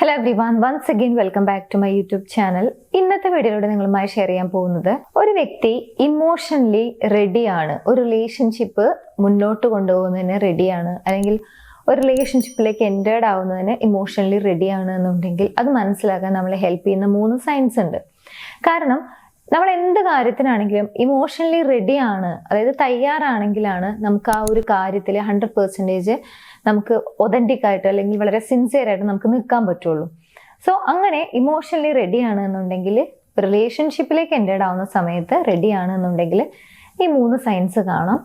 Hello everyone, once again welcome back to my YouTube channel. ഇന്നത്തെ വീഡിയോയിലൂടെ നിങ്ങളുമായി share ചെയ്യാൻ പോകുന്നത്, ഒരു വ്യക്തി ഇമോഷണലി റെഡിയാണ്, ഒരു റിലേഷൻഷിപ്പ് മുന്നോട്ട് കൊണ്ടുപോകുന്നതിന് റെഡിയാണ്, അല്ലെങ്കിൽ ഒരു റിലേഷൻഷിപ്പിലേക്ക് എൻറ്റേർഡ് ആവുന്നതിന് ഇമോഷണലി റെഡിയാണ് എന്നുണ്ടെങ്കിൽ അത് മനസ്സിലാക്കാൻ നമ്മളെ ഹെൽപ്പ് ചെയ്യുന്ന 3 സയൻസ് ഉണ്ട്. കാരണം നമ്മൾ എന്ത് കാര്യത്തിനാണെങ്കിലും ഇമോഷണലി റെഡിയാണ്, അതായത് തയ്യാറാണെങ്കിലാണ് നമുക്ക് ആ ഒരു കാര്യത്തിൽ 100% നമുക്ക് ഒതന്റിക് ആയിട്ട് അല്ലെങ്കിൽ വളരെ സിൻസിയർ ആയിട്ട് നമുക്ക് നിൽക്കാൻ പറ്റുള്ളൂ. സോ അങ്ങനെ ഇമോഷണലി റെഡിയാണ് എന്നുണ്ടെങ്കിൽ, റിലേഷൻഷിപ്പിലേക്ക് എൻറ്റേർഡ് ആവുന്ന സമയത്ത് റെഡിയാണ് എന്നുണ്ടെങ്കിൽ ഈ 3 സയൻസ് കാണാം.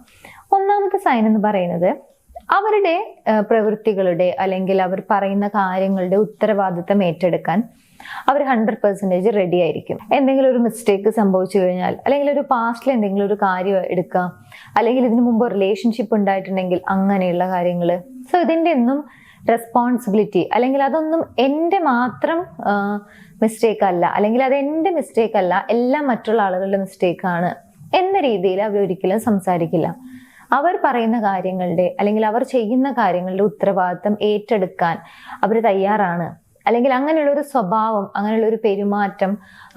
ഒന്നാമത്തെ സൈൻ എന്ന് പറയുന്നത്, അവരുടെ പ്രവൃത്തികളുടെ അല്ലെങ്കിൽ അവർ പറയുന്ന കാര്യങ്ങളുടെ ഉത്തരവാദിത്തം ഏറ്റെടുക്കാൻ അവർ 100% റെഡി ആയിരിക്കും. എന്തെങ്കിലും ഒരു മിസ്റ്റേക്ക് സംഭവിച്ചു കഴിഞ്ഞാൽ, അല്ലെങ്കിൽ ഒരു പാസ്റ്റിൽ എന്തെങ്കിലും ഒരു കാര്യം എടുക്കാം, അല്ലെങ്കിൽ ഇതിനു മുമ്പ് റിലേഷൻഷിപ്പ് ഉണ്ടായിട്ടുണ്ടെങ്കിൽ അങ്ങനെയുള്ള കാര്യങ്ങൾ. സോ ഇതിൻ്റെ ഒന്നും റെസ്പോൺസിബിലിറ്റി അല്ലെങ്കിൽ അതൊന്നും എൻ്റെ മാത്രം മിസ്റ്റേക്ക് അല്ല, അല്ലെങ്കിൽ അത് എൻ്റെ മിസ്റ്റേക്ക് അല്ല, എല്ലാം മറ്റുള്ള ആളുകളുടെ മിസ്റ്റേക്കാണ് എന്ന രീതിയിൽ അവർ ഒരിക്കലും സംസാരിക്കില്ല. അവർ പറയുന്ന കാര്യങ്ങളുടെ അല്ലെങ്കിൽ അവർ ചെയ്യുന്ന കാര്യങ്ങളുടെ ഉത്തരവാദിത്തം ഏറ്റെടുക്കാൻ അവർ തയ്യാറാണ്. അല്ലെങ്കിൽ അങ്ങനെയുള്ള ഒരു സ്വഭാവം, അങ്ങനെയുള്ള ഒരു പെരുമാറ്റം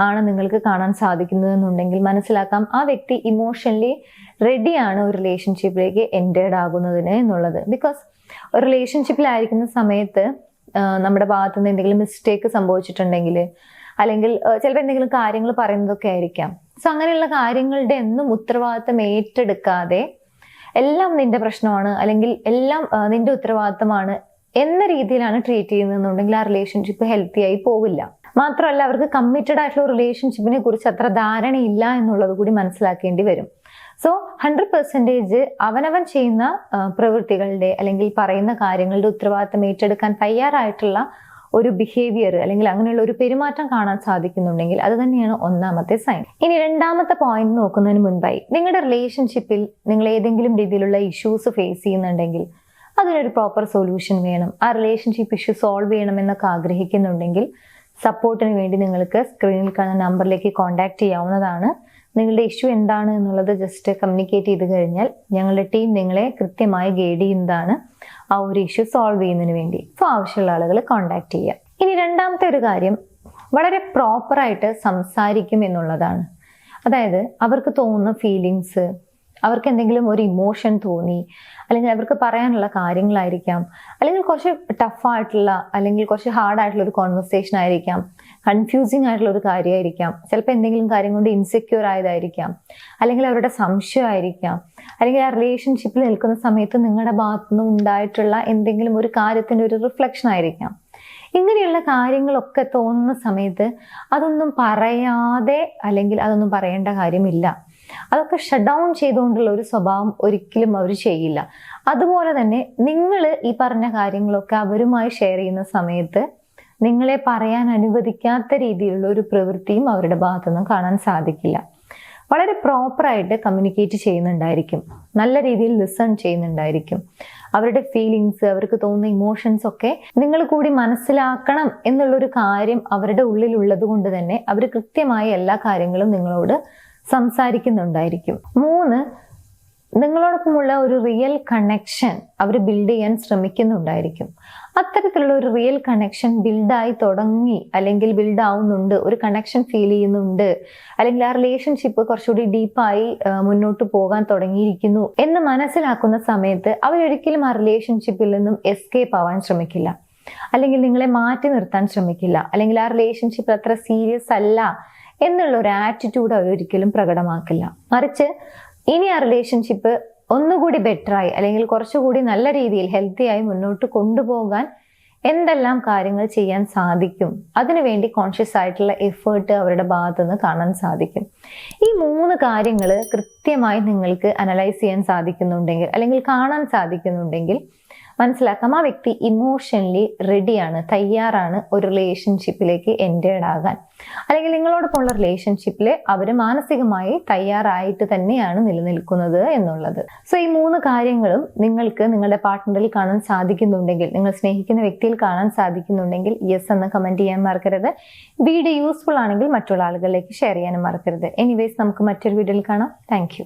ആണ് നിങ്ങൾക്ക് കാണാൻ സാധിക്കുന്നതെന്നുണ്ടെങ്കിൽ മനസ്സിലാക്കാം ആ വ്യക്തി ഇമോഷണലി റെഡിയാണ് ഒരു റിലേഷൻഷിപ്പിലേക്ക് എൻറ്റേർഡ് ആകുന്നതിന് എന്നുള്ളത്. ബിക്കോസ് ഒരു റിലേഷൻഷിപ്പിലായിരിക്കുന്ന സമയത്ത് നമ്മുടെ ഭാഗത്തു നിന്ന് എന്തെങ്കിലും മിസ്റ്റേക്ക് സംഭവിച്ചിട്ടുണ്ടെങ്കിൽ, അല്ലെങ്കിൽ ചിലപ്പോൾ എന്തെങ്കിലും കാര്യങ്ങൾ പറയുന്നതൊക്കെ ആയിരിക്കാം. സോ അങ്ങനെയുള്ള കാര്യങ്ങളുടെ ഒന്നും ഉത്തരവാദിത്തം ഏറ്റെടുക്കാതെ എല്ലാം നിന്റെ പ്രശ്നമാണ്, അല്ലെങ്കിൽ എല്ലാം നിന്റെ ഉത്തരവാദിത്തമാണ് എന്ന രീതിയിലാണ് ട്രീറ്റ് ചെയ്യുന്നതെന്നുണ്ടെങ്കിൽ ആ റിലേഷൻഷിപ്പ് ഹെൽത്തി ആയി പോവില്ല. മാത്രമല്ല, അവർക്ക് കമ്മിറ്റഡ് ആയിട്ടുള്ള റിലേഷൻഷിപ്പിനെ കുറിച്ച് അത്ര ധാരണയില്ല എന്നുള്ളത് കൂടി മനസ്സിലാക്കേണ്ടി വരും. സോ 100% അവനവൻ ചെയ്യുന്ന പ്രവൃത്തികളുടെ അല്ലെങ്കിൽ പറയുന്ന കാര്യങ്ങളുടെ ഉത്തരവാദിത്തം ഏറ്റെടുക്കാൻ തയ്യാറായിട്ടുള്ള ഒരു ബിഹേവിയർ അല്ലെങ്കിൽ അങ്ങനെയുള്ള ഒരു പെരുമാറ്റം കാണാൻ സാധിക്കുന്നുണ്ടെങ്കിൽ അത് തന്നെയാണ് ഒന്നാമത്തെ സൈൻ. ഇനി രണ്ടാമത്തെ പോയിന്റ് നോക്കുന്നതിന് മുൻപായി, നിങ്ങളുടെ റിലേഷൻഷിപ്പിൽ നിങ്ങൾ ഏതെങ്കിലും രീതിയിലുള്ള ഇഷ്യൂസ് ഫേസ് ചെയ്യുന്നുണ്ടെങ്കിൽ അതിനൊരു പ്രോപ്പർ സൊല്യൂഷൻ വേണം, ആ റിലേഷൻഷിപ്പ് ഇഷ്യൂ സോൾവ് ചെയ്യണമെന്നൊക്കെ ആഗ്രഹിക്കുന്നുണ്ടെങ്കിൽ സപ്പോർട്ടിന് വേണ്ടി നിങ്ങൾക്ക് സ്ക്രീനിൽ കാണുന്ന നമ്പറിലേക്ക് കോൺടാക്ട് ചെയ്യാവുന്നതാണ്. നിങ്ങളുടെ ഇഷ്യൂ എന്താണ് എന്നുള്ളത് ജസ്റ്റ് കമ്മ്യൂണിക്കേറ്റ് ചെയ്ത് കഴിഞ്ഞാൽ ഞങ്ങളുടെ ടീം നിങ്ങളെ കൃത്യമായി ഗൈഡ് ചെയ്യുന്നതാണ് ആ ഒരു ഇഷ്യൂ സോൾവ് ചെയ്യുന്നതിന് വേണ്ടി. സോ ആവശ്യമുള്ള ആളുകൾ കോൺടാക്ട് ചെയ്യുക. ഇനി രണ്ടാമത്തെ ഒരു കാര്യം, വളരെ പ്രോപ്പറായിട്ട് സംസാരിക്കും എന്നുള്ളതാണ്. അതായത് അവർക്ക് തോന്നുന്ന ഫീലിങ്സ്, അവർക്ക് എന്തെങ്കിലും ഒരു ഇമോഷൻ തോന്നി, അല്ലെങ്കിൽ അവർക്ക് പറയാനുള്ള കാര്യങ്ങളായിരിക്കാം, അല്ലെങ്കിൽ കുറച്ച് ടഫായിട്ടുള്ള അല്ലെങ്കിൽ കുറച്ച് ഹാർഡായിട്ടുള്ള ഒരു കോൺവെർസേഷൻ ആയിരിക്കാം, കൺഫ്യൂസിങ് ആയിട്ടുള്ള ഒരു കാര്യമായിരിക്കാം, ചിലപ്പോൾ എന്തെങ്കിലും കാര്യം കൊണ്ട് ഇൻസെക്യൂർ ആയതായിരിക്കാം, അല്ലെങ്കിൽ അവരുടെ സംശയമായിരിക്കാം, അല്ലെങ്കിൽ ആ റിലേഷൻഷിപ്പിൽ നിൽക്കുന്ന സമയത്ത് നിങ്ങളുടെ ഭാഗത്തുനിന്ന് ഉണ്ടായിട്ടുള്ള എന്തെങ്കിലും ഒരു കാര്യത്തിൻ്റെ ഒരു റിഫ്ലക്ഷൻ ആയിരിക്കാം. ഇങ്ങനെയുള്ള കാര്യങ്ങളൊക്കെ തോന്നുന്ന സമയത്ത് അതൊന്നും പറയാതെ, അല്ലെങ്കിൽ അതൊന്നും പറയേണ്ട കാര്യമില്ല, അതൊക്കെ ഷട്ട് ഡൗൺ ചെയ്തുകൊണ്ടുള്ള ഒരു സ്വഭാവം ഒരിക്കലും അവർ ചെയ്യില്ല. അതുപോലെ തന്നെ നിങ്ങൾ ഈ പറഞ്ഞ കാര്യങ്ങളൊക്കെ അവരുമായി ഷെയർ ചെയ്യുന്ന സമയത്ത് നിങ്ങളെ പറയാൻ അനുവദിക്കാത്ത രീതിയിലുള്ള ഒരു പ്രവൃത്തിയും അവരുടെ ഭാഗത്തുനിന്ന് കാണാൻ സാധിക്കില്ല. വളരെ പ്രോപ്പറായിട്ട് കമ്മ്യൂണിക്കേറ്റ് ചെയ്യുന്നുണ്ടായിരിക്കും, നല്ല രീതിയിൽ ലിസൺ ചെയ്യുന്നുണ്ടായിരിക്കും. അവരുടെ ഫീലിങ്സ്, അവർക്ക് തോന്നുന്ന ഇമോഷൻസ് ഒക്കെ നിങ്ങൾ കൂടി മനസ്സിലാക്കണം എന്നുള്ളൊരു കാര്യം അവരുടെ ഉള്ളിലുള്ളത് കൊണ്ട് തന്നെ അവർ കൃത്യമായ എല്ലാ കാര്യങ്ങളും നിങ്ങളോട് സംസാരിക്കുന്നുണ്ടായിരിക്കും. 3, നിങ്ങളോടൊപ്പമുള്ള ഒരു റിയൽ കണക്ഷൻ അവർ ബിൽഡ് ചെയ്യാൻ ശ്രമിക്കുന്നുണ്ടായിരിക്കും. അത്തരത്തിലുള്ള ഒരു റിയൽ കണക്ഷൻ ബിൽഡായി തുടങ്ങി, അല്ലെങ്കിൽ ബിൽഡ് ആവുന്നുണ്ട്, ഒരു കണക്ഷൻ ഫീൽ ചെയ്യുന്നുണ്ട്, അല്ലെങ്കിൽ ആ റിലേഷൻഷിപ്പ് കുറച്ചുകൂടി ഡീപ്പായി മുന്നോട്ട് പോകാൻ തുടങ്ങിയിരിക്കുന്നു എന്ന് മനസ്സിലാക്കുന്ന സമയത്ത് അവരൊരിക്കലും ആ റിലേഷൻഷിപ്പിൽ നിന്നും എസ്കേപ്പ് ആവാൻ ശ്രമിക്കില്ല, അല്ലെങ്കിൽ നിങ്ങളെ മാറ്റി നിർത്താൻ ശ്രമിക്കില്ല, അല്ലെങ്കിൽ ആ റിലേഷൻഷിപ്പ് അത്ര സീരിയസ് അല്ല എന്നുള്ള ഒരു ആറ്റിറ്റ്യൂഡ് അവരൊരിക്കലും പ്രകടമാക്കില്ല. മറിച്ച് ഇനി ആ റിലേഷൻഷിപ്പ് ഒന്നുകൂടി ബെറ്ററായി, അല്ലെങ്കിൽ കുറച്ചുകൂടി നല്ല രീതിയിൽ ഹെൽത്തി ആയി മുന്നോട്ട് കൊണ്ടുപോകാൻ എന്തെല്ലാം കാര്യങ്ങൾ ചെയ്യാൻ സാധിക്കും അതിനുവേണ്ടി കോൺഷ്യസ് ആയിട്ടുള്ള എഫേർട്ട് അവരുടെ ഭാഗത്തുനിന്ന് കാണാൻ സാധിക്കും. ഈ 3 കാര്യങ്ങൾ കൃത്യമായി നിങ്ങൾക്ക് അനലൈസ് ചെയ്യാൻ സാധിക്കുന്നുണ്ടെങ്കിൽ, അല്ലെങ്കിൽ കാണാൻ സാധിക്കുന്നുണ്ടെങ്കിൽ മനസ്സിലാക്കാം ആ വ്യക്തി ഇമോഷണലി റെഡിയാണ്, തയ്യാറാണ് ഒരു റിലേഷൻഷിപ്പിലേക്ക് എൻറ്റേർഡ് ആകാൻ, അല്ലെങ്കിൽ നിങ്ങളോടൊപ്പമുള്ള റിലേഷൻഷിപ്പിൽ അവർ മാനസികമായി തയ്യാറായിട്ട് തന്നെയാണ് നിലനിൽക്കുന്നത് എന്നുള്ളത്. സോ ഈ 3 കാര്യങ്ങളും നിങ്ങൾക്ക് നിങ്ങളുടെ പാർട്ട്ണറിൽ കാണാൻ സാധിക്കുന്നുണ്ടെങ്കിൽ, നിങ്ങൾ സ്നേഹിക്കുന്ന വ്യക്തിയിൽ കാണാൻ സാധിക്കുന്നുണ്ടെങ്കിൽ യെസ് എന്ന് കമന്റ് ചെയ്യാൻ മറക്കരുത്. വീഡിയോ യൂസ്ഫുൾ ആണെങ്കിൽ മറ്റുള്ള ആളുകളിലേക്ക് ഷെയർ ചെയ്യാനും മറക്കരുത്. എനിവേസ്, നമുക്ക് മറ്റൊരു വീഡിയോയിൽ കാണാം. Thank you.